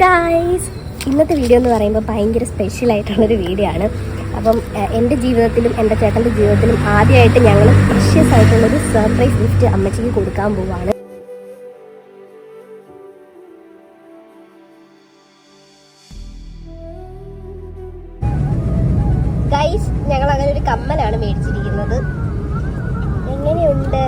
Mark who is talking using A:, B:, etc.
A: Guys, ഇന്നത്തെ video എന്ന് പറയുമ്പോൾ ഭയങ്കര സ്പെഷ്യലായിട്ടുള്ളൊരു വീഡിയോ ആണ്. അപ്പം എൻ്റെ ജീവിതത്തിലും എൻ്റെ ചേട്ടൻ്റെ ജീവിതത്തിലും ആദ്യമായിട്ട് ഞങ്ങൾ പ്രഷ്യസ് ആയിട്ടുള്ളൊരു സർപ്രൈസ് ഗിഫ്റ്റ് അമ്മച്ചിക്ക് കൊടുക്കാൻ പോവുകയാണ്. ഗൈസ്, ഞങ്ങൾ അങ്ങനെ ഒരു കമ്മലാണ് മേടിച്ചിരിക്കുന്നത്. എങ്ങനെയുണ്ട്?